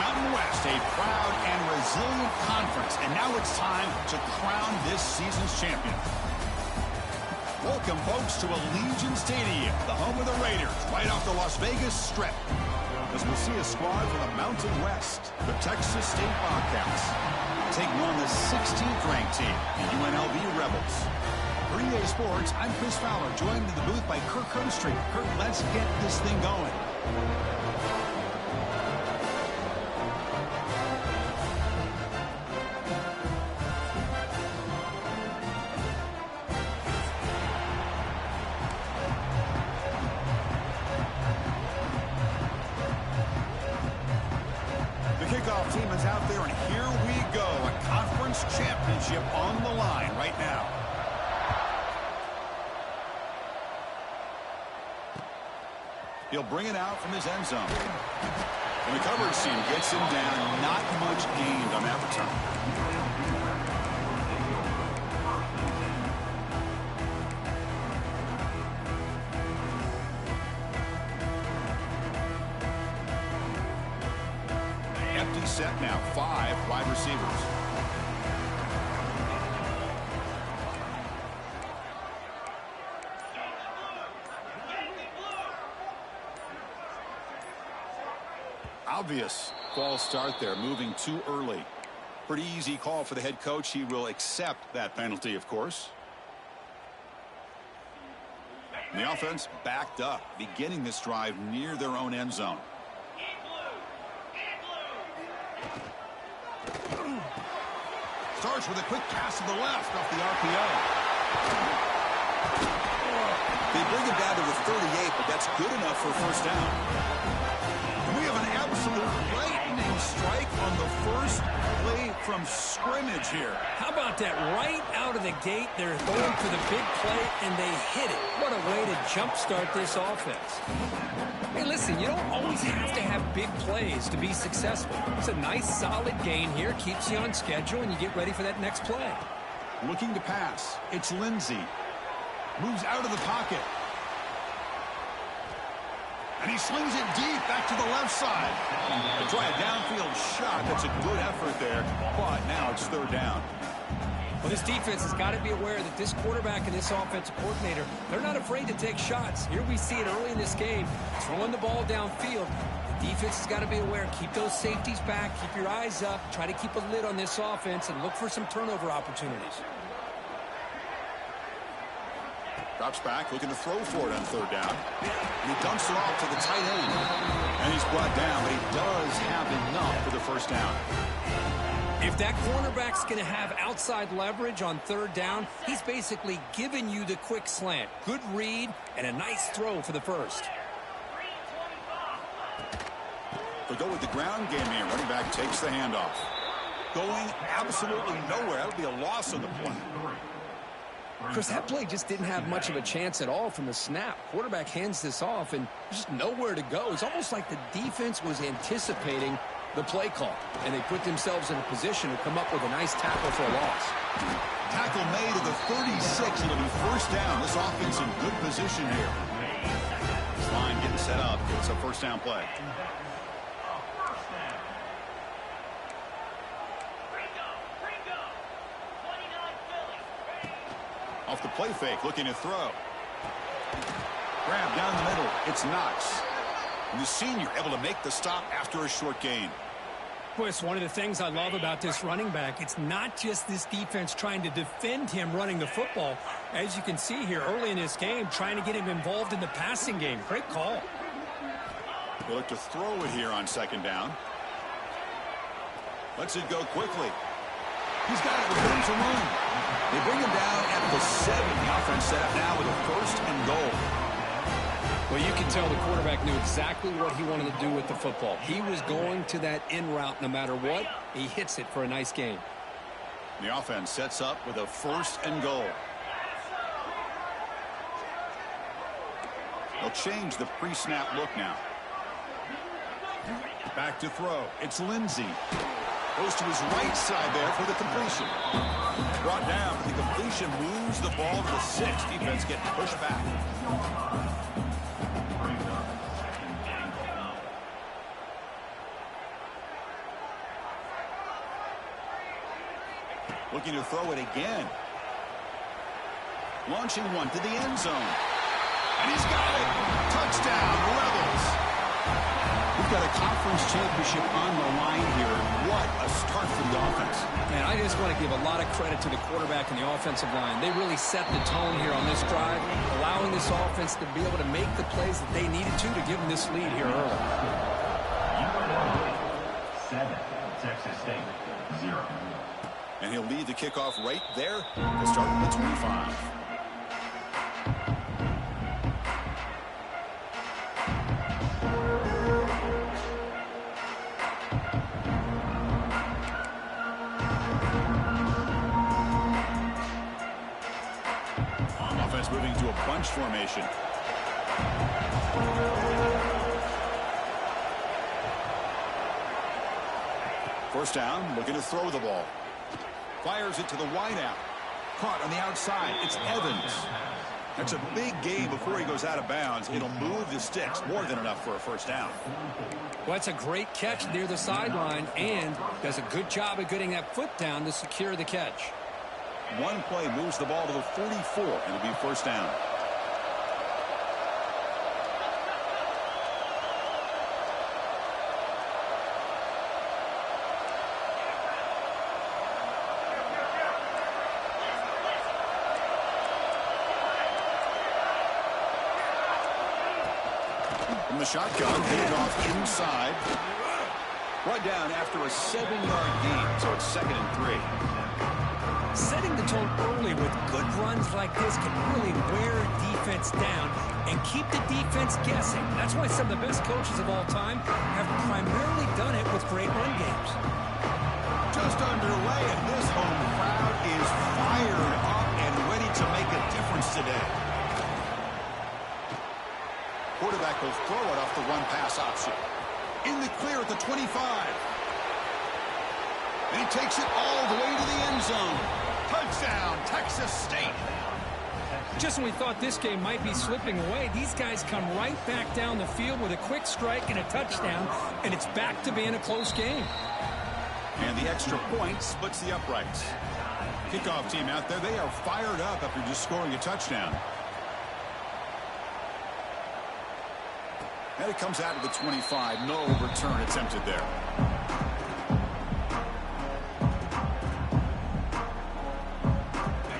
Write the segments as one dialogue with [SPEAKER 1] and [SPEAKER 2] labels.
[SPEAKER 1] Mountain West, a proud and resilient conference. And now it's time to crown this season's champion. Welcome, folks, to Allegiant Stadium, the home of the Raiders, right off the Las Vegas Strip. As we'll see a squad from the Mountain West, the Texas State Bobcats, taking on the 16th-ranked team, the UNLV Rebels. For EA Sports, I'm Chris Fowler, joined in the booth by Kirk Herbstreit. Kirk, let's get this thing going. The kickoff team is out there, and here we go. A conference championship on the line right now. He'll bring it out from his end zone. And the coverage team gets him down. Not much gained on that return. Empty set now. 5 wide receivers. Obvious false start there, moving too early. Pretty easy call for the head coach. He will accept that penalty, of course. And the offense backed up, beginning this drive near their own end zone. Starts with a quick pass to the left off the RPO. They bring him down to the 38, but that's good enough for a first down. We have an absolute lightning strike on the first play from scrimmage here.
[SPEAKER 2] How about that? Right out of the gate, they're going for the big play, and they hit it. What a way to jumpstart this offense. Hey, listen, you don't always have to have big plays to be successful. It's a nice, solid gain here. Keeps you on schedule, and you get ready for that next play.
[SPEAKER 1] Looking to pass. It's Lindsey. Moves out of the pocket. And he slings it deep back to the left side. To try a downfield shot. That's a good effort there. But now it's third down.
[SPEAKER 2] Well, this defense has got to be aware that this quarterback and this offensive coordinator, they're not afraid to take shots. Here we see it early in this game, throwing the ball downfield. The defense has got to be aware. Keep those safeties back. Keep your eyes up. Try to keep a lid on this offense and look for some turnover opportunities.
[SPEAKER 1] Drops back, looking to throw for it on third down. And he dumps it off to the tight end. And he's brought down, but he does have enough for the first down.
[SPEAKER 2] If that cornerback's going to have outside leverage on third down, he's basically giving you the quick slant. Good read and a nice throw for the first.
[SPEAKER 1] They'll go with the ground game here. Running back takes the handoff. Going absolutely nowhere. That would be a loss on the play.
[SPEAKER 2] Chris, that play just didn't have much of a chance at all from the snap. Quarterback hands this off and just nowhere to go. It's almost like the defense was anticipating the play call, and they put themselves in a position to come up with a nice tackle for a loss.
[SPEAKER 1] Tackle made at the 36. It'll be first down. This offense in good position here. This line getting set up. It's a first down play. Off the play fake, looking to throw. Grab down the middle. It's Knox. And the senior able to make the stop after a short gain.
[SPEAKER 2] Boy, it's one of the things I love about this running back. It's not just this defense trying to defend him running the football. As you can see here early in this game, trying to get him involved in the passing game. Great call.
[SPEAKER 1] They look to throw it here on second down. Lets it go quickly. He's got it with room to run. They bring him down at the 7. The offense set up now with a first and goal.
[SPEAKER 2] Well, you can tell the quarterback knew exactly what he wanted to do with the football. He was going to that in route no matter what. He hits it for a nice gain.
[SPEAKER 1] The offense sets up with a first and goal. They'll change the pre-snap look now. Back to throw. It's Lindsey. Goes to his right side there for the completion. Brought down, but the completion moves the ball to the 6. Defense getting pushed back. looking to throw it again. Launching one to the end zone. And he's got it. Touchdown, Rebels. We've got a conference championship on the line here. What a start for the offense.
[SPEAKER 2] And I just want to give a lot of credit to the quarterback and the offensive line. They really set the tone here on this drive, allowing this offense to be able to make the plays that they needed to give them this lead here early.
[SPEAKER 3] 7, Texas State, 0.
[SPEAKER 1] And he'll lead the kickoff right there to start at the 25. Offense moving to a bunch formation. First down, looking to throw the ball. Fires it to the wideout. Caught on the outside. It's Evans. That's a big gain before he goes out of bounds. It'll move the sticks. More than enough for a first down.
[SPEAKER 2] Well, that's a great catch near the sideline and does a good job of getting that foot down to secure the catch.
[SPEAKER 1] One play moves the ball to the 44, and it'll be first down. From the shotgun, handed off inside. Brought down after a 7-yard gain, so it's 2nd and 3.
[SPEAKER 2] Setting the tone early with good runs like this can really wear a defense down and keep the defense guessing. That's why some of the best coaches of all time have primarily done it with great run games.
[SPEAKER 1] Just underway, and this home crowd is fired up and ready to make a difference today. Quarterback will throw it off the run-pass option. In the clear at the 25. And he takes it all the way to the end zone. Touchdown, Texas State.
[SPEAKER 2] Just when we thought this game might be slipping away, these guys come right back down the field with a quick strike and a touchdown, and it's back to being a close game.
[SPEAKER 1] And the extra point splits the uprights. Kickoff team out there, they are fired up after just scoring a touchdown. And it comes out of the 25. No return attempted there.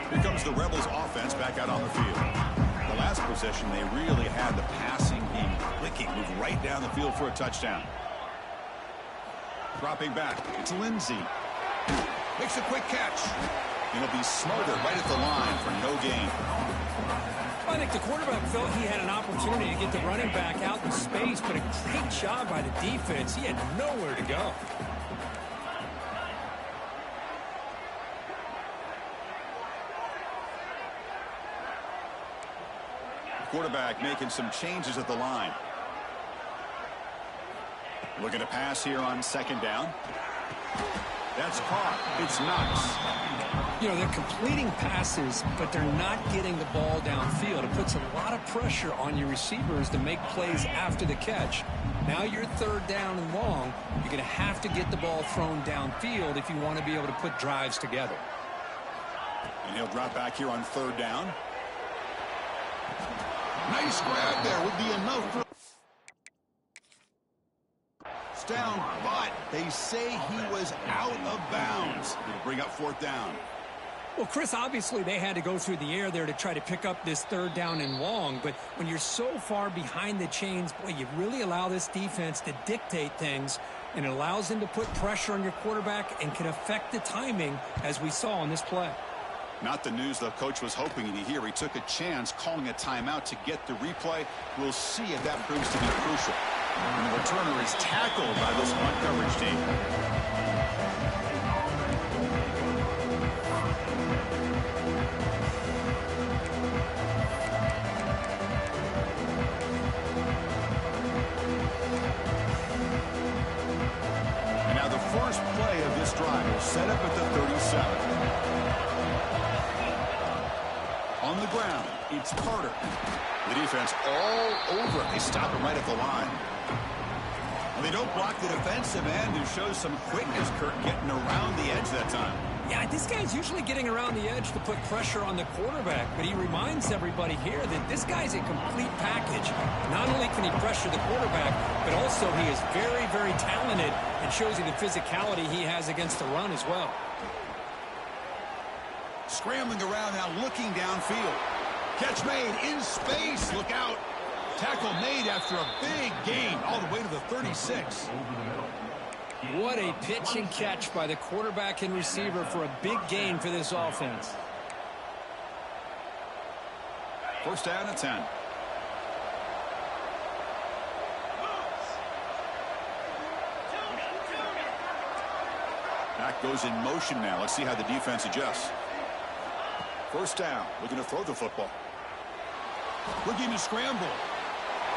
[SPEAKER 1] Here comes the Rebels offense back out on the field. The last possession, they really had the passing game clicking. Move right down the field for a touchdown. Dropping back. It's Lindsey. Makes a quick catch. And he'll be smothered right at the line for no gain.
[SPEAKER 2] I think the quarterback felt he had an opportunity to get the running back out in space, but a great job by the defense. He had nowhere to go.
[SPEAKER 1] Quarterback making some changes at the line. Looking to pass here on 2nd down. That's caught. It's Knox.
[SPEAKER 2] You know, they're completing passes, but they're not getting the ball downfield. It puts a lot of pressure on your receivers to make plays after the catch. Now you're 3rd down and long. You're going to have to get the ball thrown downfield if you want to be able to put drives together.
[SPEAKER 1] And he'll drop back here on 3rd down. Nice grab there would be enough for down, but they say he was out of bounds. It'll bring up 4th down.
[SPEAKER 2] Well, Chris, obviously they had to go through the air there to try to pick up this 3rd down and long, but when you're so far behind the chains, boy, you really allow this defense to dictate things, and it allows them to put pressure on your quarterback and can affect the timing, as we saw on this play.
[SPEAKER 1] Not the news the coach was hoping to hear. He took a chance calling a timeout to get the replay. We'll see if that proves to be crucial. And the returner is tackled by this punt coverage team. And now the first play of this drive will set up at the 37. On the ground, it's Carter. The defense all over him. They stop him right at the line. Well, they don't block the defensive end, who shows some quickness, Kurt, getting around the edge that time.
[SPEAKER 2] Yeah, this guy's usually getting around the edge to put pressure on the quarterback, but he reminds everybody here that this guy's a complete package. Not only can he pressure the quarterback, but also he is very, very talented and shows you the physicality he has against the run as well.
[SPEAKER 1] Scrambling around now, looking downfield. Catch made in space. Look out. Tackle made after a big gain all the way to the 36.
[SPEAKER 2] What a pitch and catch by the quarterback and receiver for a big gain for this offense.
[SPEAKER 1] First down and 10. Back goes in motion now. Let's see how the defense adjusts. First down. Looking to throw the football. Looking to scramble.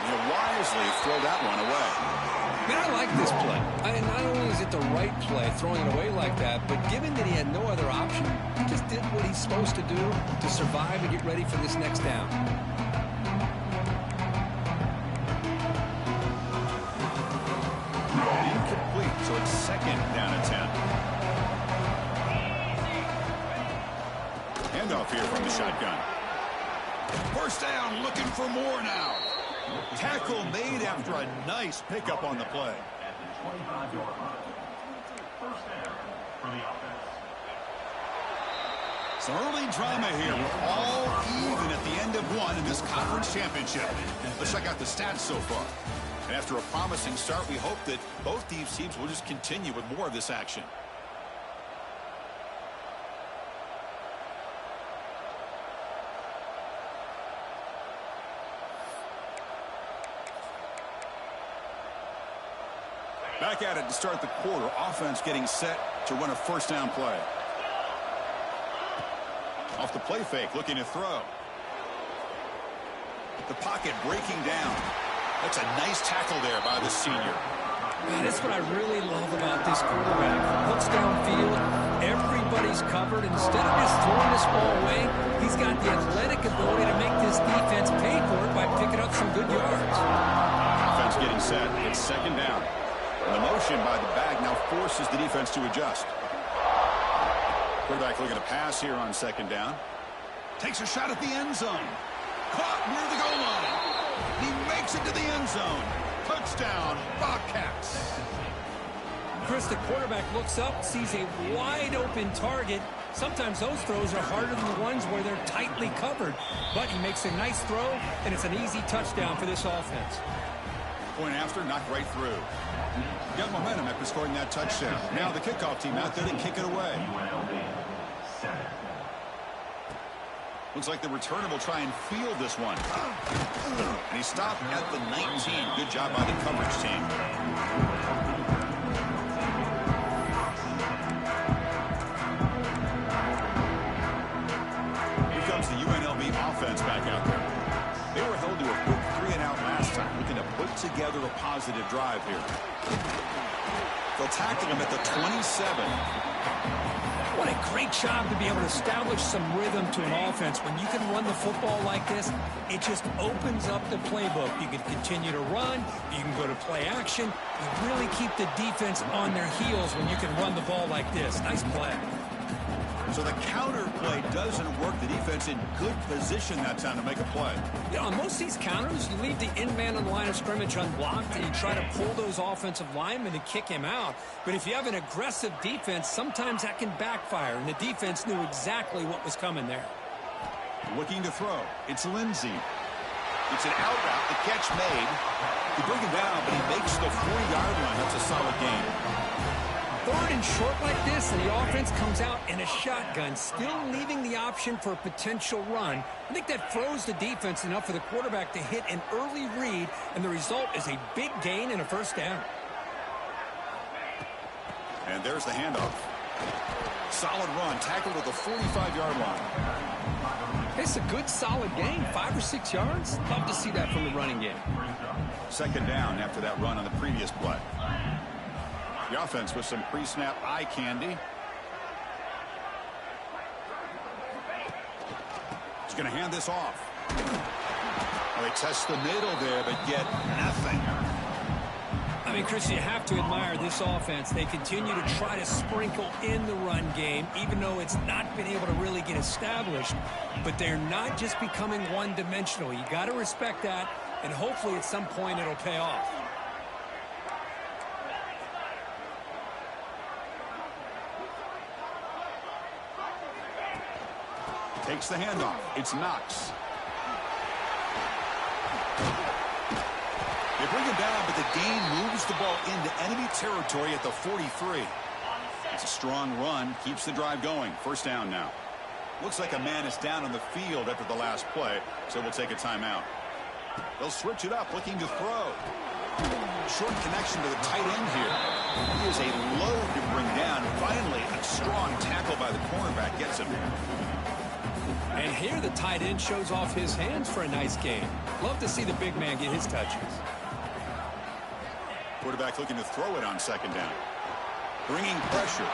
[SPEAKER 1] He'll wisely throw that one away.
[SPEAKER 2] Man, I like this play. Not only is it the right play, throwing it away like that, but given that he had no other option, he just did what he's supposed to do to survive and get ready for this next down.
[SPEAKER 1] Incomplete, so it's second down and 10. Handoff here from the shotgun. First down, looking for more now. Tackle made after a nice pickup on the play.
[SPEAKER 3] At the 25-yard line. First down for the offense.
[SPEAKER 1] Some early drama here. We're all even at the end of one in this conference championship. Let's check out the stats so far. And after a promising start, we hope that both these teams will just continue with more of this action. Back at it to start the quarter. Offense getting set to run a first down play. Off the play fake, looking to throw. The pocket breaking down. That's a nice tackle there by the senior.
[SPEAKER 2] Man, that's what I really love about this quarterback. Looks downfield, everybody's covered. Instead of just throwing this ball away, he's got the athletic ability to make this defense pay for it by picking up some good yards.
[SPEAKER 1] Offense getting set. It's second down. The motion by the back now forces the defense to adjust. Quarterback looking to pass here on second down. Takes a shot at the end zone. Caught near the goal line. He makes it to the end zone. Touchdown, Bobcats.
[SPEAKER 2] Chris, the quarterback looks up, sees a wide open target. Sometimes those throws are harder than the ones where they're tightly covered. But he makes a nice throw, and it's an easy touchdown for this offense.
[SPEAKER 1] Point after, knocked right through. Got momentum after scoring that touchdown. Now the kickoff team out there to kick it away. Looks like the returner will try and field this one. And he stopped at the 19. Good job by the coverage team. Here comes the UNLV offense back out there. They were held to a quick 3-and-out last time, looking to put together a positive drive here. They'll tackle him at the 27.
[SPEAKER 2] What a great job to be able to establish some rhythm to an offense. When you can run the football like this, it just opens up the playbook. You can continue to run. You can go to play action. You really keep the defense on their heels when you can run the ball like this. Nice play.
[SPEAKER 1] So the counter play doesn't work. The defense in good position that time to make a play.
[SPEAKER 2] Yeah, on most of these counters, you leave the in man on the line of scrimmage unblocked, and you try to pull those offensive linemen and kick him out. But if you have an aggressive defense, sometimes that can backfire, and the defense knew exactly what was coming there.
[SPEAKER 1] Looking to throw. It's Lindsey. It's an out route. The catch made. They bring him down, but he makes the 40-yard line. That's a solid gain.
[SPEAKER 2] Third and short like this, and the offense comes out in a shotgun, still leaving the option for a potential run. I think that froze the defense enough for the quarterback to hit an early read, and the result is a big gain and a first down.
[SPEAKER 1] And there's the handoff. Solid run, tackled at the 45-yard line.
[SPEAKER 2] It's a good, solid gain, 5 or 6 yards. Love to see that from the running game.
[SPEAKER 1] Second down after that run on the previous play. The offense with some pre-snap eye candy. He's going to hand this off. Well, they test the middle there, but get nothing.
[SPEAKER 2] I mean, Chris, you have to admire this offense. They continue to try to sprinkle in the run game, even though it's not been able to really get established. But they're not just becoming one-dimensional. You got to respect that, and hopefully at some point it'll pay off.
[SPEAKER 1] Takes the handoff. It's Knox. They bring him down, but the gain moves the ball into enemy territory at the 43. It's a strong run, keeps the drive going. First down now. Looks like a man is down on the field after the last play, so we'll take a timeout. They'll switch it up, looking to throw. Short connection to the tight end here. He is a load to bring down. Finally, a strong tackle by the cornerback gets him.
[SPEAKER 2] And here the tight end shows off his hands for a nice game. Love to see the big man get his touches.
[SPEAKER 1] Quarterback looking to throw it on second down. Bringing pressure.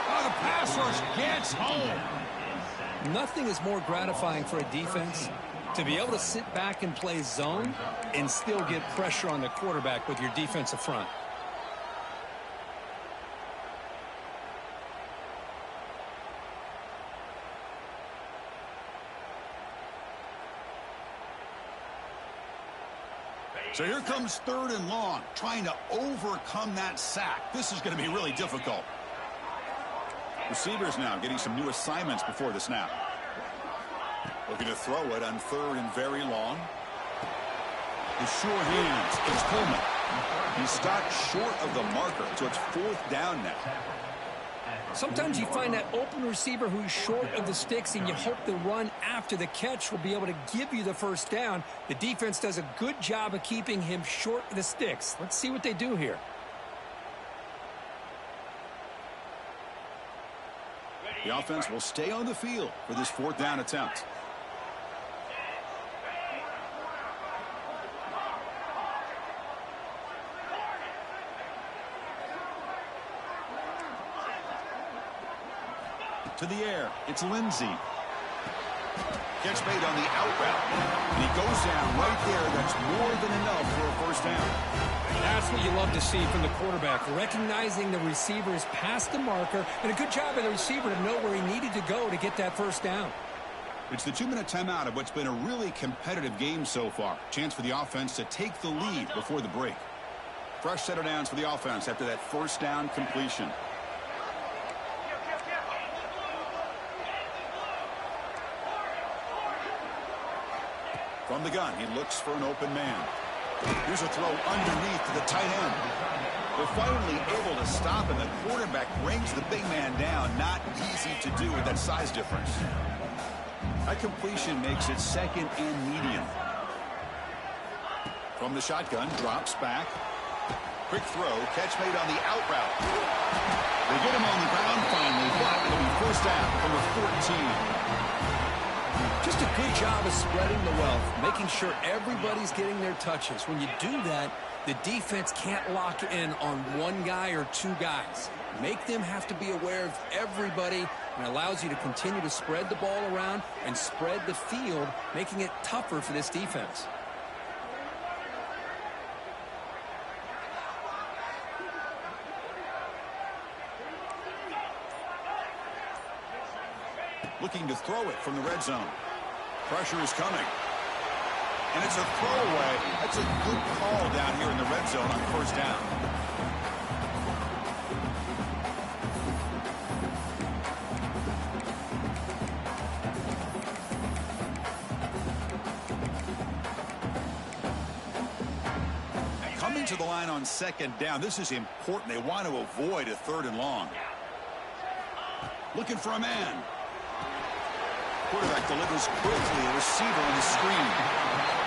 [SPEAKER 1] Oh, the pass rush gets home.
[SPEAKER 2] Nothing is more gratifying for a defense to be able to sit back and play zone and still get pressure on the quarterback with your defensive front.
[SPEAKER 1] So here comes third and long, trying to overcome that sack. This is going to be really difficult. Receivers now getting some new assignments before the snap. Looking to throw it on third and very long. The sure hands. It's Coleman. He's stopped short of the marker, so it's fourth down now.
[SPEAKER 2] Sometimes you find that open receiver who's short of the sticks, and you hope the run after the catch will be able to give you the first down. The defense does a good job of keeping him short of the sticks. Let's see what they do here.
[SPEAKER 1] The offense will stay on the field for this fourth down attempt. To the air, it's Lindsey. Catch made on the out route. And he goes down right there. That's more than enough for a first down.
[SPEAKER 2] That's what you love to see from the quarterback, recognizing the receiver is past the marker, and a good job by the receiver to know where he needed to go to get that first down.
[SPEAKER 1] It's the 2-minute timeout of what's been a really competitive game so far. Chance for the offense to take the lead before the break. Fresh set of downs for the offense after that first down completion. From the gun, he looks for an open man. Here's a throw underneath to the tight end. They're finally able to stop, and the quarterback brings the big man down. Not easy to do with that size difference. That completion makes it second and medium. From the shotgun, drops back. Quick throw, catch made on the out route. They get him on the ground finally, but it'll be first down from the 14.
[SPEAKER 2] Just a good job of spreading the wealth, making sure everybody's getting their touches. When you do that, the defense can't lock in on one guy or two guys. Make them have to be aware of everybody, and allows you to continue to spread the ball around and spread the field, making it tougher for this defense.
[SPEAKER 1] Looking to throw it from the red zone. Pressure is coming. And it's a throwaway. That's a good call down here in the red zone on first down. Coming to the line on second down. This is important. They want to avoid a third and long. Looking for a man. Quarterback delivers quickly. A receiver on the screen.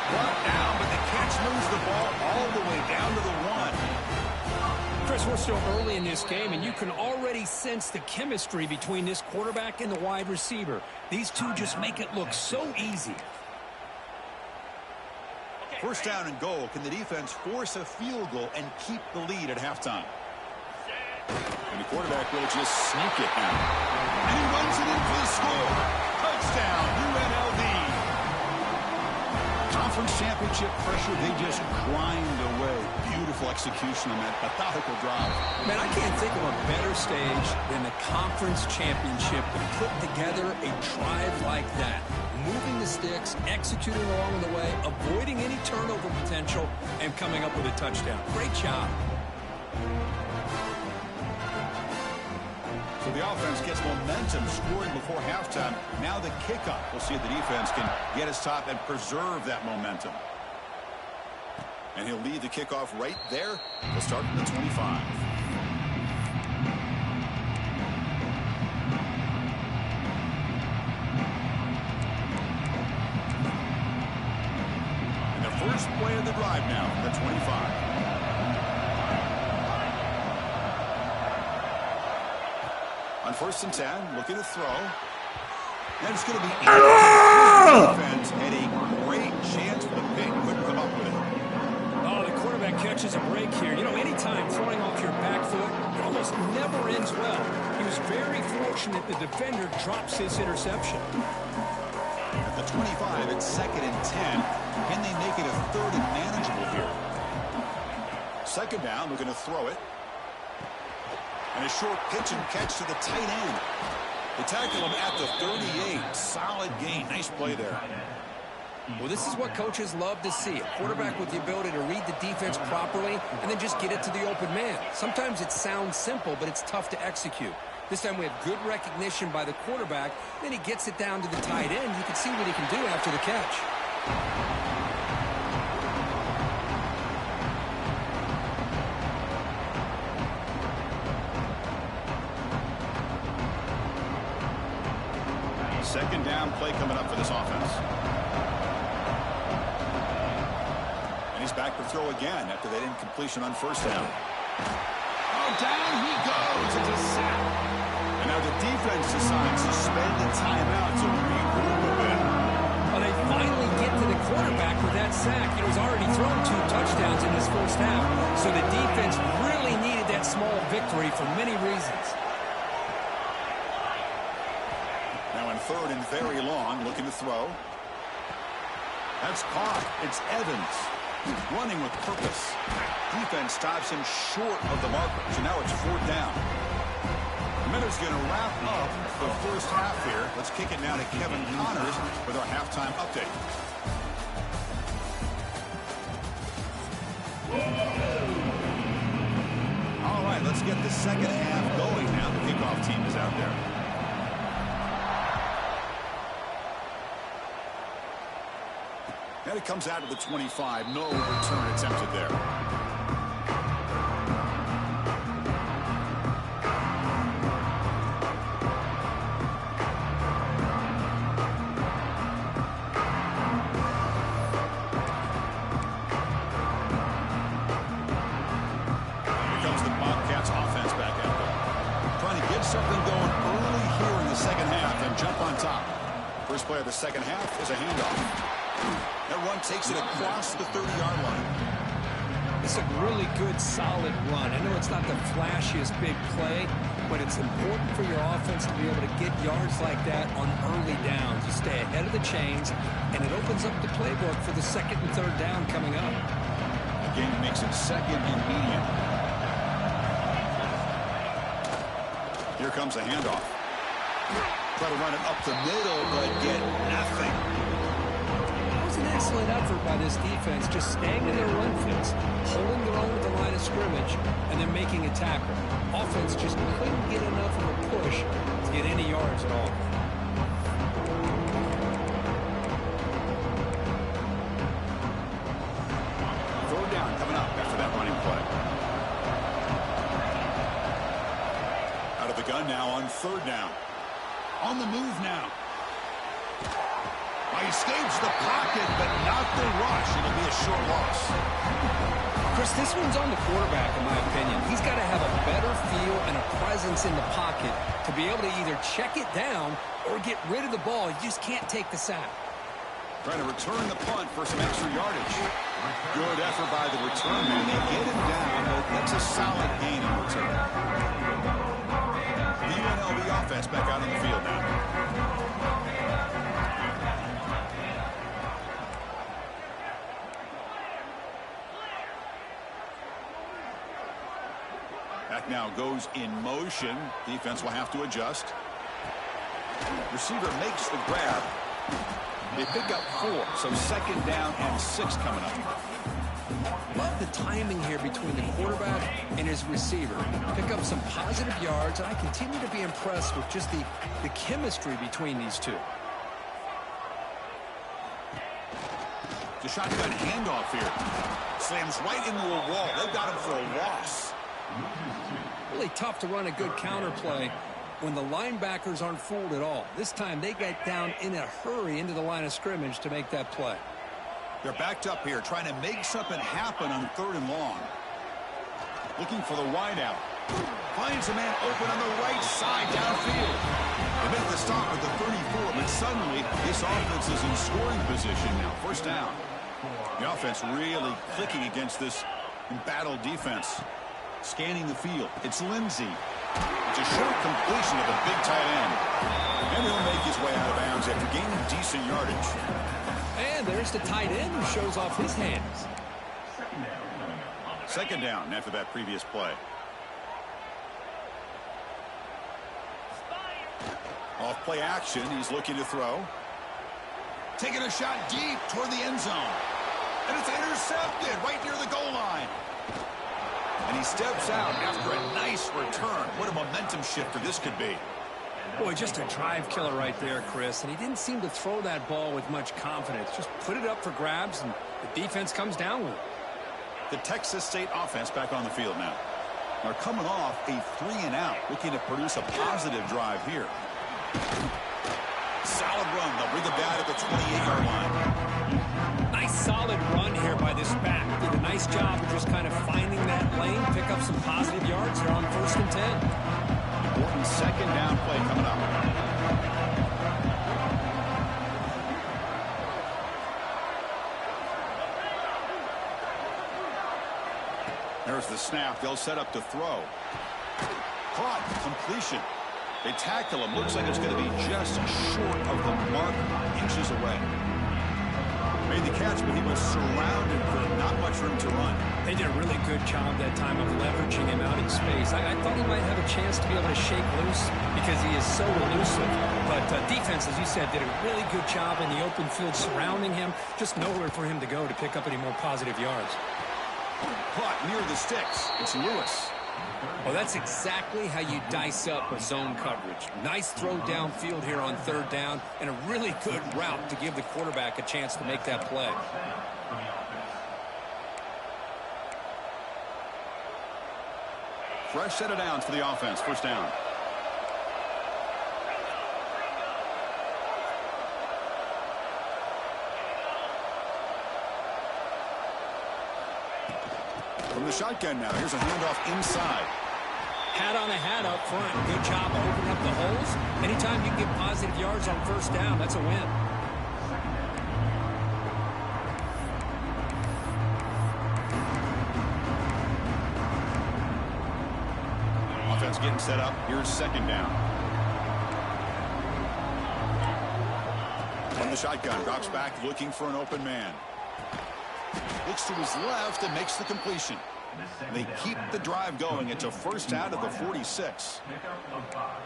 [SPEAKER 1] Brought down, but the catch moves the ball all the way down to the 1.
[SPEAKER 2] Chris, we're still early in this game, and you can already sense the chemistry between this quarterback and the wide receiver. These two just make it look so easy.
[SPEAKER 1] First down and goal. Can the defense force a field goal and keep the lead at halftime? And the quarterback will just sneak it now. And he runs it in for the score. Touchdown, UNLV. Conference championship pressure, they just grind away. Beautiful Beautiful execution on that methodical drive.
[SPEAKER 2] Man, I can't think of a better stage than the conference championship to put together a drive like that. Moving the sticks, executing along the way, avoiding any turnover potential, and coming up with a touchdown. Great job.
[SPEAKER 1] So the offense gets momentum scoring before halftime. Now the kickoff. We'll see if the defense can get his top and preserve that momentum. And he'll lead the kickoff right there. We'll start from the 25. And the first play of the drive now from the 25. On 1st and 10, looking to throw. And it's going to be defense and a great chance for the pick. Couldn't come up with it.
[SPEAKER 2] Oh, the quarterback catches a break here. You know, anytime throwing off your back foot, it almost never ends well. He was very fortunate the defender drops his interception.
[SPEAKER 1] At the 25, it's 2nd and 10. Can they make it a 3rd and manageable here? 2nd down, looking to throw it. And a short pitch and catch to the tight end. They tackle him at the 38. Solid gain. Nice play there.
[SPEAKER 2] Well, this is what coaches love to see. A quarterback with the ability to read the defense properly and then just get it to the open man. Sometimes it sounds simple, but it's tough to execute. This time we have good recognition by the quarterback. Then he gets it down to the tight end. You can see what he can do after the catch.
[SPEAKER 1] Second down play coming up for this offense. And he's back to throw again after that incompletion on 1st down. Oh, down he goes. It's a sack. And now the defense decides to spend the timeout to regroup a bit.
[SPEAKER 2] Well, they finally get to the quarterback with that sack. You know, he's already thrown 2 touchdowns in this 1st half. So the defense really needed that small victory for many reasons.
[SPEAKER 1] 3rd and very long, looking to throw. That's caught. It's Evans. He's running with purpose. Defense stops him short of the marker. So now it's 4th down. The Miners going to wrap up the 1st half here. Let's kick it now to Kevin Connors with our halftime update. All right, let's get the 2nd half going now. The kickoff team is out there. And it comes out of the 25. No return attempted there. Here comes the Bobcats offense back out there. Trying to get something going early here in the 2nd half and jump on top. First play of the 2nd half is a handoff. That run takes it across the 30-yard line.
[SPEAKER 2] It's a really good, solid run. I know it's not the flashiest big play, but it's important for your offense to be able to get yards like that on early downs. You stay ahead of the chains, and it opens up the playbook for the 2nd and 3rd down coming up.
[SPEAKER 1] Again, makes it 2nd and medium. Here comes a handoff. Try to run it up the middle, but get nothing.
[SPEAKER 2] An excellent effort by this defense, just staying in their run fits, holding their own at the line of scrimmage, and then making a tackle. Offense just couldn't get enough of a push to get any yards at all.
[SPEAKER 1] 3rd down coming up after that running play. Out of the gun now on 3rd down. On the move now. He escapes the pocket, but not the rush. It'll be a short loss.
[SPEAKER 2] Chris, this one's on the quarterback, in my opinion. He's got to have a better feel and a presence in the pocket to be able to either check it down or get rid of the ball. You just can't take the sack.
[SPEAKER 1] Trying to return the punt for some extra yardage. Good effort by the return man. They get him down, but that's a solid gain in return. The UNLV offense back out on the field now. Back now goes in motion. Defense will have to adjust. Receiver makes the grab. They pick up 4, so 2nd down and 6 coming up.
[SPEAKER 2] Love the timing here between the quarterback and his receiver. Pick up some positive yards, and I continue to be impressed with just the chemistry between these two.
[SPEAKER 1] The shotgun handoff here. Slams right into a wall. They've got him for a loss.
[SPEAKER 2] Really tough to run a good counter play when the linebackers aren't fooled at all. This time they get down in a hurry into the line of scrimmage to make that play.
[SPEAKER 1] They're backed up here trying to make something happen on 3rd and long. Looking for the wideout. Finds a man open on the right side downfield. They make the stop at the 34, but suddenly this offense is in scoring position now. 1st down. The offense really clicking against this embattled defense. Scanning the field. It's Lindsey. It's a short completion of a big tight end. And he'll make his way out of bounds after gaining decent yardage.
[SPEAKER 2] And there's the tight end who shows off his hands.
[SPEAKER 1] 2nd down after that previous play. Off play action. He's looking to throw. Taking a shot deep toward the end zone. And it's intercepted right near the goal line. And he steps out after a nice return. What a momentum shifter this could be.
[SPEAKER 2] Boy, just a drive killer right there, Chris. And he didn't seem to throw that ball with much confidence. Just put it up for grabs, and the defense comes down with it.
[SPEAKER 1] The Texas State offense back on the field now. They're coming off a 3-and-out, looking to produce a positive drive here. Solid run. They'll bring it down at the 28-yard line.
[SPEAKER 2] Nice solid run here by this back. Did a nice job of just kind of finding that lane, pick up some positive yards. They're on 1st and 10.
[SPEAKER 1] Important 2nd down play coming up. There's the snap. They'll set up to throw. Caught. Completion. They tackle him. Looks like it's going to be just short of the mark, inches away. Made the catch, but he was surrounded for not much room to run.
[SPEAKER 2] They did a really good job that time of leveraging him out in space. I thought he might have a chance to be able to shake loose because he is so elusive. But defense, as you said, did a really good job in the open field surrounding him. Just nowhere for him to go to pick up any more positive yards.
[SPEAKER 1] Caught near the sticks. It's Lewis.
[SPEAKER 2] Well, that's exactly how you dice up a zone coverage. Nice throw downfield here on 3rd down, and a really good route to give the quarterback a chance to make that play.
[SPEAKER 1] Fresh set of downs for the offense. 1st down. From the shotgun now. Here's a handoff inside.
[SPEAKER 2] Hat on a hat up front. Good job of opening up the holes. Anytime you can get positive yards on 1st down, that's a win.
[SPEAKER 1] Offense getting set up. Here's 2nd down. From the shotgun. Drops back looking for an open man. Looks to his left and makes the completion. They keep the drive going. It's a 1st out of the 46.
[SPEAKER 3] Pickup of 5.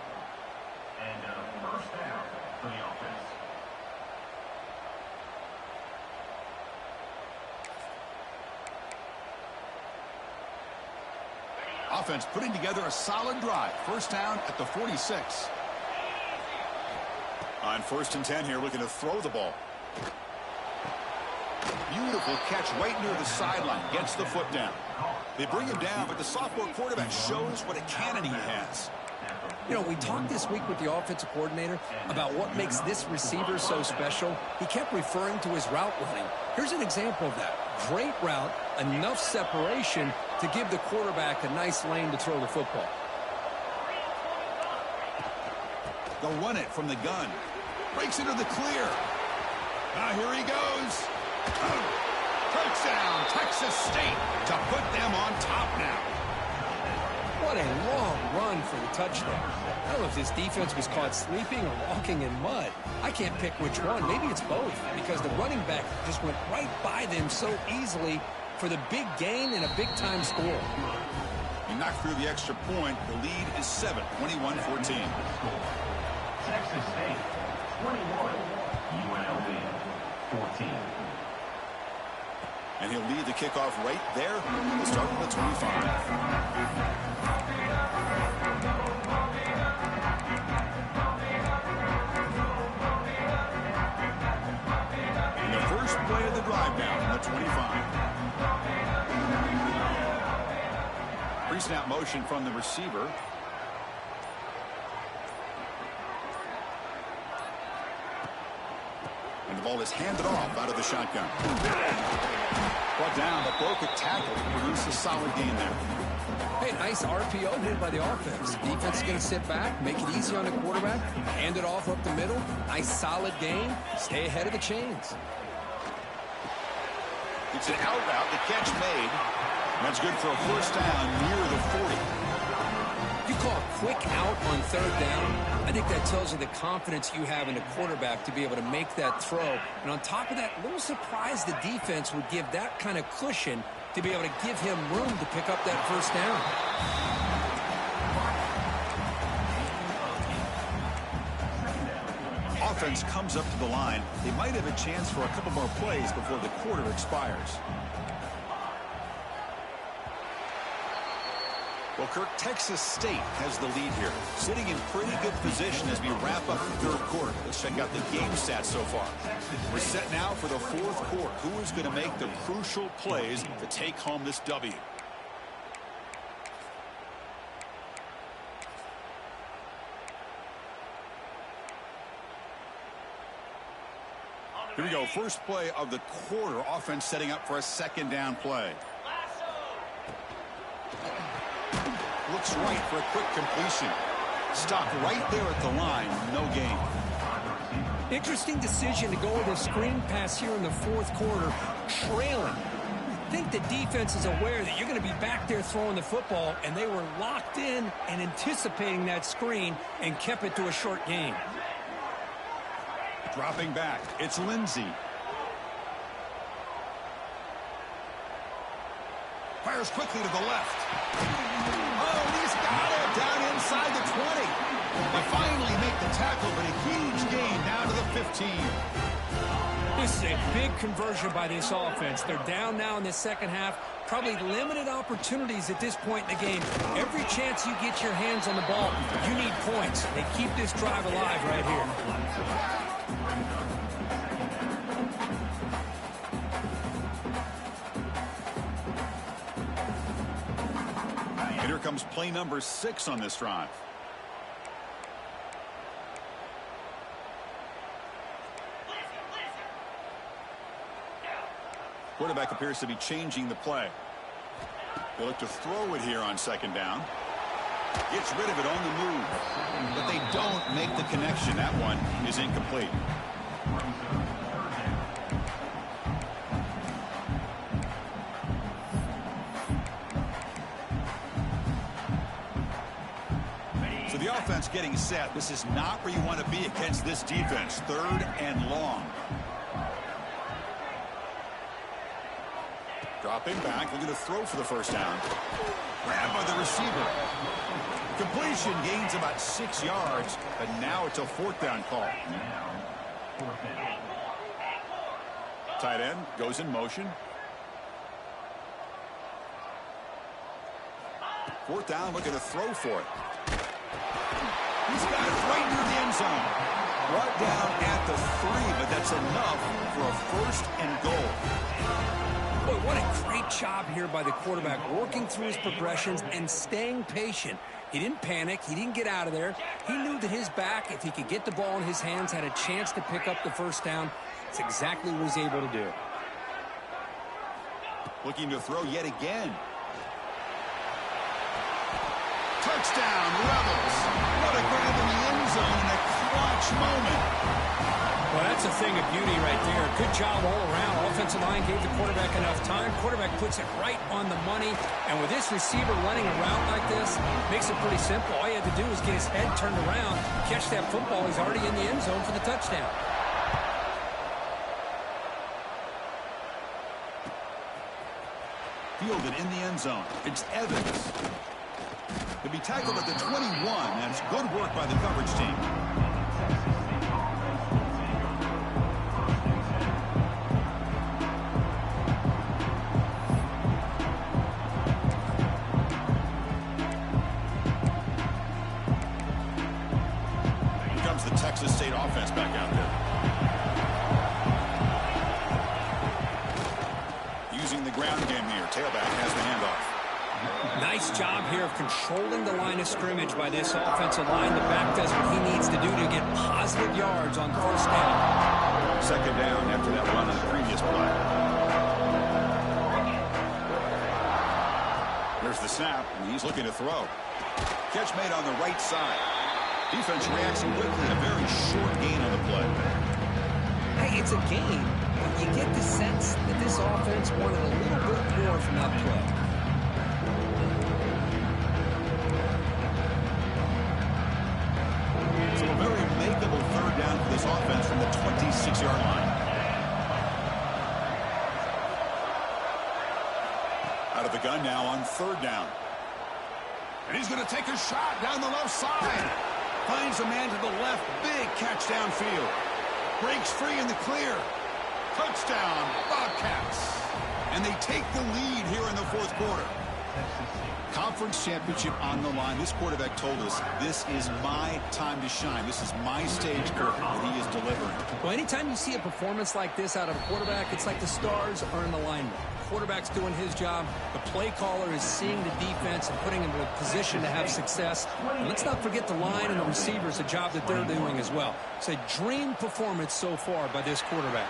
[SPEAKER 3] And 1st down for the offense.
[SPEAKER 1] Offense putting together a solid drive. 1st down at the 46. On 1st and 10 here, looking to throw the ball. Beautiful catch right near the sideline. Gets the foot down. They bring him down, but the sophomore quarterback shows what a cannon he has.
[SPEAKER 2] You know, we talked this week with the offensive coordinator about what makes this receiver so special. He kept referring to his route running. Here's an example of that. Great route, enough separation to give the quarterback a nice lane to throw the football.
[SPEAKER 1] They'll run it from the gun. Breaks into the clear. Now here he goes. Touchdown, Texas State, to put them on top now.
[SPEAKER 2] What a long run for the touchdown. I don't know if this defense was caught sleeping or walking in mud. I can't pick which one. Maybe it's both, because the running back just went right by them so easily for the big gain and a big-time score.
[SPEAKER 1] He knocked through the extra point. The lead is 7, 21-14.
[SPEAKER 3] Texas State, 21. UNLV, 14.
[SPEAKER 1] And he'll lead the kickoff right there. We'll start with the 25. And the first play of the drive down on the 25. Pre-snap motion from the receiver. And the ball is handed off out of the shotgun. Brought down, but broke a tackle to produce a solid gain there.
[SPEAKER 2] Hey, nice RPO hit by the offense. Defense is going to sit back, make it easy on the quarterback, hand it off up the middle. Nice solid gain. Stay ahead of the chains.
[SPEAKER 1] It's an out route. The catch made. That's good for a first down near the 40.
[SPEAKER 2] If you call a quick out on third down, I think that tells you the confidence you have in the quarterback to be able to make that throw. And on top of that, a little surprised the defense would give that kind of cushion to be able to give him room to pick up that first down.
[SPEAKER 1] Offense comes up to the line. They might have a chance for a couple more plays before the quarter expires. Well, Kirk, Texas State has the lead here, sitting in pretty good position as we wrap up the third quarter. Let's check out the game stats so far. We're set now for the fourth quarter. Who is going to make the crucial plays to take home this W? Here we go. First play of the quarter. Offense setting up for a second down play. Looks right for a quick completion. Stopped right there at the line. No gain.
[SPEAKER 2] Interesting decision to go with a screen pass here in the fourth quarter, trailing. I think the defense is aware that you're going to be back there throwing the football, and they were locked in and anticipating that screen and kept it to a short gain.
[SPEAKER 1] Dropping back. It's Lindsey. Fires quickly to the left. Oh, he's got it down inside the 20. They finally make the tackle, but a huge gain down to the 15.
[SPEAKER 2] This is a big conversion by this offense. They're down now in the second half. Probably limited opportunities at this point in the game. Every chance you get your hands on the ball, you need points. They keep this drive alive right here.
[SPEAKER 1] Here comes play number 6 on this drive. Quarterback appears to be changing the play. They look to throw it here on second down. Gets rid of it on the move. But they don't make the connection. That one is incomplete. So the offense getting set. This is not where you want to be against this defense. Third and long. Dropping back, looking to throw for the first down. Grabbed by the receiver. Completion gains about 6 yards, but now it's a fourth down call. Tight end goes in motion. Fourth down, looking to throw for it. He's got it right near the end zone. Brought down at the 3, but that's enough for a first and goal.
[SPEAKER 2] Boy, what a great job here by the quarterback, working through his progressions and staying patient. He didn't panic. He didn't get out of there. He knew that his back, if he could get the ball in his hands, had a chance to pick up the first down. It's exactly what he's able to do.
[SPEAKER 1] Looking to throw yet again. Touchdown, Rebels. What a grab in the end zone in a clutch moment.
[SPEAKER 2] Well, that's a thing of beauty right there. Good job all around. Offensive line gave the quarterback enough time. Quarterback puts it right on the money. And with this receiver running a route like this, makes it pretty simple. All you had to do was get his head turned around, catch that football. He's already in the end zone for the touchdown.
[SPEAKER 1] Fielded in the end zone. It's Evans. To be tackled at the 21, that's good work by the coverage team. Here comes the Texas State offense back out there. Using the ground game here. Tailback has the handoff.
[SPEAKER 2] Nice job here of controlling the line of scrimmage by this offensive line. The back does what he needs to do to get positive yards on first down.
[SPEAKER 1] Second down after that run on the previous play. There's the snap, and he's looking to throw. Catch made on the right side. Defense reacts quickly. A very short gain on the play.
[SPEAKER 2] Hey, it's a game, but you get the sense that this offense wanted a little bit more from that play.
[SPEAKER 1] So a very makeable third down for this offense from the 26-yard line. Out of the gun now on third down. And he's going to take a shot down the left side. Finds a man to the left. Big catch downfield. Breaks free in the clear. Touchdown, Bobcats. And they take the lead here in the fourth quarter. Conference championship on the line. This quarterback told us, this is my time to shine. This is my stage curtain that he is delivering.
[SPEAKER 2] Well, anytime you see a performance like this out of a quarterback, it's like the stars are in alignment. The quarterback's doing his job. The play caller is seeing the defense and putting him in a position to have success. And let's not forget the line and the receivers, the job that they're doing as well. It's a dream performance so far by this quarterback.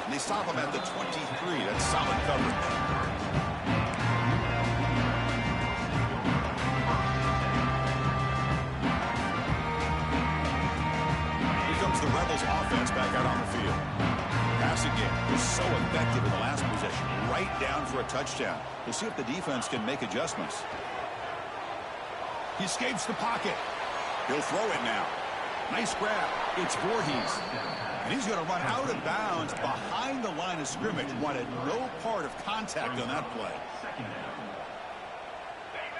[SPEAKER 1] And they stop him at the 23. That's solid coverage. The Rebels offense back out on the field. Passing game was so effective in the last possession. Right down for a touchdown. We'll see if the defense can make adjustments. He escapes the pocket. He'll throw it now. Nice grab. It's Voorhees. And he's going to run out of bounds behind the line of scrimmage. Wanted no part of contact on that play.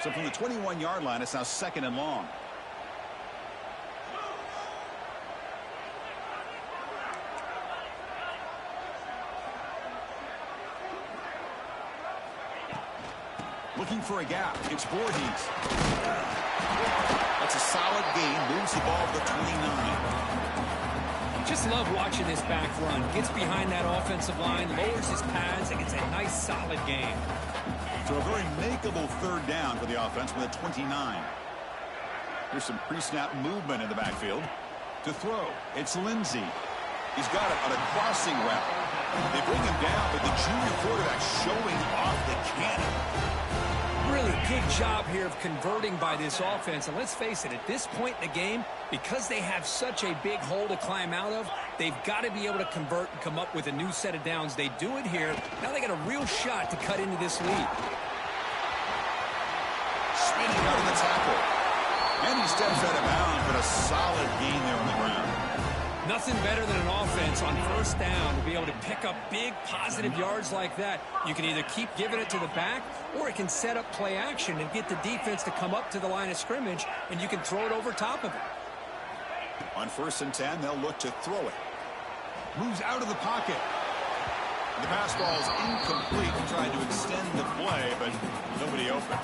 [SPEAKER 1] So from the 21-yard line, it's now second and long. Looking for a gap. It's Voorhees. That's a solid gain. Moves the ball to the 29.
[SPEAKER 2] Just love watching this back run. Gets behind that offensive line, lowers his pads, and gets a nice solid gain.
[SPEAKER 1] So a very makeable third down for the offense with a 29. Here's some pre-snap movement in the backfield. To throw, it's Lindsey. He's got it on a crossing route. They bring him down, but the junior quarterback showing off the cannon.
[SPEAKER 2] Really good job here of converting by this offense. And let's face it, at this point in the game, because they have such a big hole to climb out of, they've got to be able to convert and come up with a new set of downs. They do it here. Now they got a real shot to cut into this lead.
[SPEAKER 1] Spinning out of the tackle. And he steps out of bounds, but a solid gain there on the ground.
[SPEAKER 2] Nothing better than an offense on first down to be able to pick up big positive yards like that. You can either keep giving it to the back, or it can set up play action and get the defense to come up to the line of scrimmage, and you can throw it over top of it.
[SPEAKER 1] On 1st and 10, they'll look to throw it. Moves out of the pocket. The pass ball is incomplete. Tried to extend the play, but nobody open.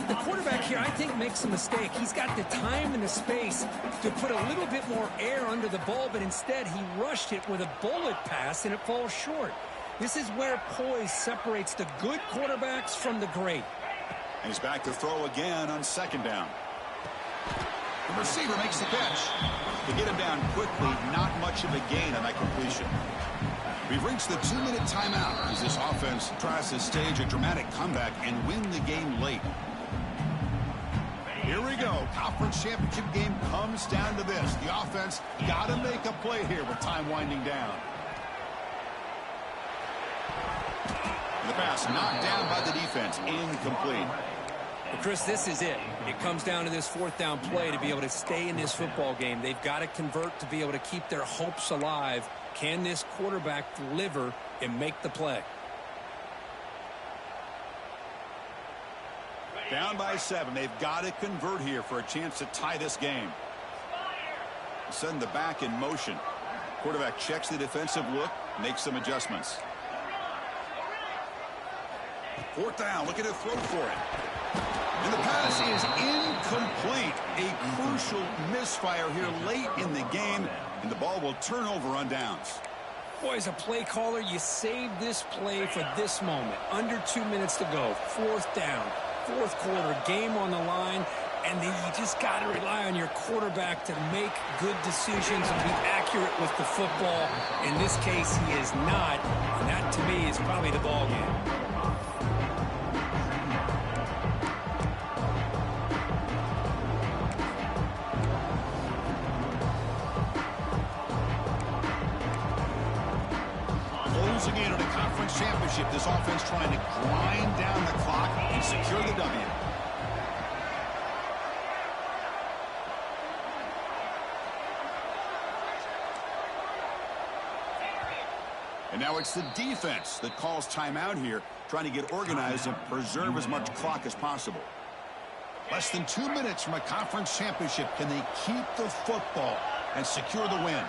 [SPEAKER 2] The quarterback here, I think, makes a mistake. He's got the time and the space to put a little bit more air under the ball, but instead he rushed it with a bullet pass, and it falls short. This is where poise separates the good quarterbacks from the great.
[SPEAKER 1] And he's back to throw again on second down. The receiver makes the catch. To get him down quickly, not much of a gain on that completion. We've reached the 2-minute timeout as this offense tries to stage a dramatic comeback and win the game late. Here we go. Conference championship game comes down to this. The offense got to make a play here with time winding down. The pass knocked down by the defense. Incomplete.
[SPEAKER 2] Well, Chris, this is it. It comes down to this fourth down play to be able to stay in this football game. They've got to convert to be able to keep their hopes alive. Can this quarterback deliver and make the play?
[SPEAKER 1] Down by 7. They've got to convert here for a chance to tie this game. Send the back in motion. Quarterback checks the defensive look, makes some adjustments. 4th down, looking to throw for it. And the pass is incomplete. A crucial misfire here late in the game, and the ball will turn over on downs.
[SPEAKER 2] Boy, as a play caller, you saved this play for this moment. Under 2 minutes to go. 4th down, 4th quarter, game on the line, and then you just got to rely on your quarterback to make good decisions and be accurate with the football. In this case, he is not, and that, to me, is probably the ball game.
[SPEAKER 1] Closing in on a conference championship, this offense trying to grind down the clock and secure the W. And now it's the defense that calls timeout here, trying to get organized and preserve as much clock as possible. Less than 2 minutes from a conference championship. Can they keep the football and secure the win?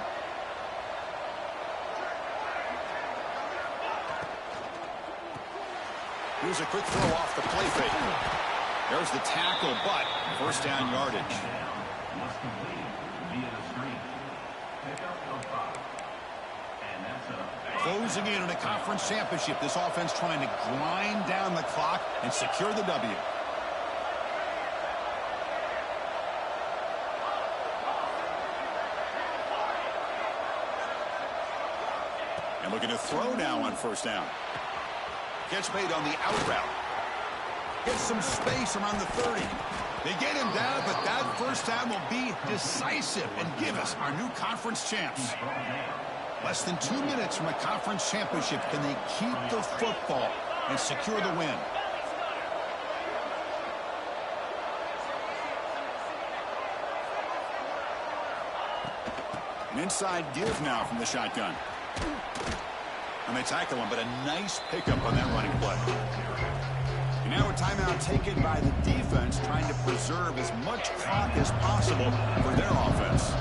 [SPEAKER 1] Here's a quick throw off the play fake. There's the tackle, but first down yardage. Closing in on a conference championship, this offense trying to grind down the clock and secure the W. And looking to throw now on first down. Catch made on the out route. Gets some space around the 30. They get him down, but that first down will be decisive and give us our new conference champs. Less than 2 minutes from a conference championship. Can they keep the football and secure the win? An inside give now from the shotgun. And they tackle him, but a nice pickup on that running play. And now a timeout taken by the defense, trying to preserve as much clock as possible for their offense.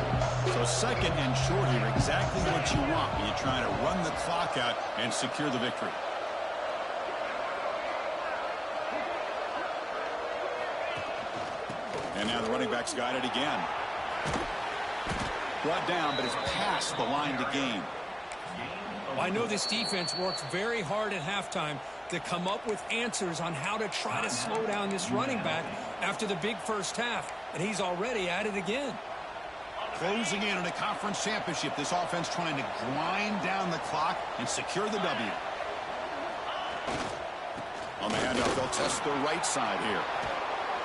[SPEAKER 1] So second and short here, exactly what you want when you're trying to run the clock out and secure the victory. And now the running back's got it again. Brought down, but it's past the line to gain.
[SPEAKER 2] Well, I know this defense worked very hard at halftime to come up with answers on how to try to slow down this running back after the big first half, and he's already at it again.
[SPEAKER 1] Closing in on a conference championship, this offense trying to grind down the clock and secure the W. On the handoff, they'll test the right side here.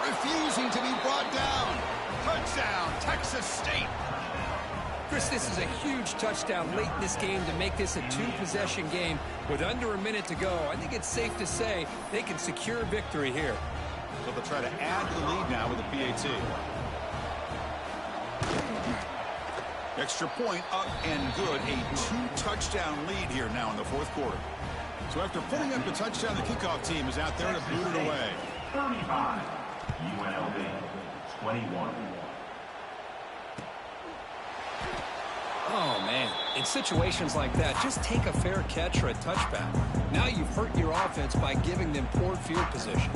[SPEAKER 1] Refusing to be brought down. Touchdown, Texas State.
[SPEAKER 2] Chris, this is a huge touchdown late in this game to make this a two-possession game with under a minute to go. I think it's safe to say they can secure victory here.
[SPEAKER 1] So they'll try to add the lead now with a PAT. Extra point up and good. A two-touchdown lead here now in the fourth quarter. So after putting up the touchdown, the kickoff team is out there to boot it away.
[SPEAKER 3] 35, UNLV, 21.
[SPEAKER 2] Oh, man. In situations like that, just take a fair catch or a touchback. Now you've hurt your offense by giving them poor field position.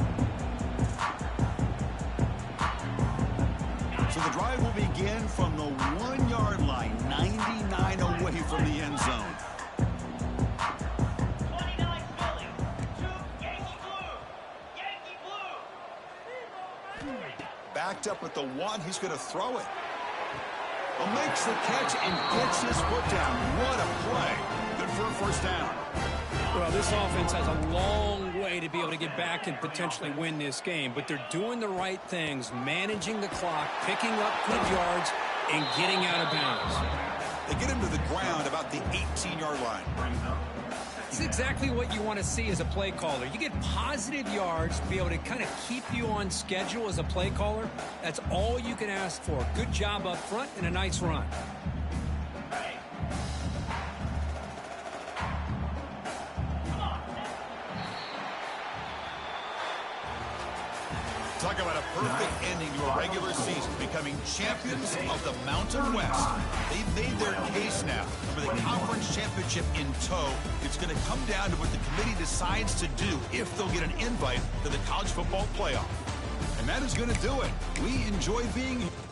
[SPEAKER 1] So the drive will begin from the 1 yard line, 99 away from the end zone. Backed up at the 1, he's going to throw it. Well, makes the catch and gets his foot down. What a play. Good for a first down.
[SPEAKER 2] Well, this offense has a long way to be able to get back and potentially win this game, but they're doing the right things, managing the clock, picking up good yards, and getting out of bounds.
[SPEAKER 1] They get him to the ground about the 18-yard line.
[SPEAKER 2] It's exactly what you want to see as a play caller. You get positive yards to be able to kind of keep you on schedule as a play caller. That's all you can ask for. Good job up front and a nice run.
[SPEAKER 1] Talk about a perfect ending to a regular season, becoming champions of the Mountain West. They've made their case now. For the conference championship in tow, it's going to come down to what the committee decides to do if they'll get an invite to the college football playoff. And that is going to do it. We enjoy being here.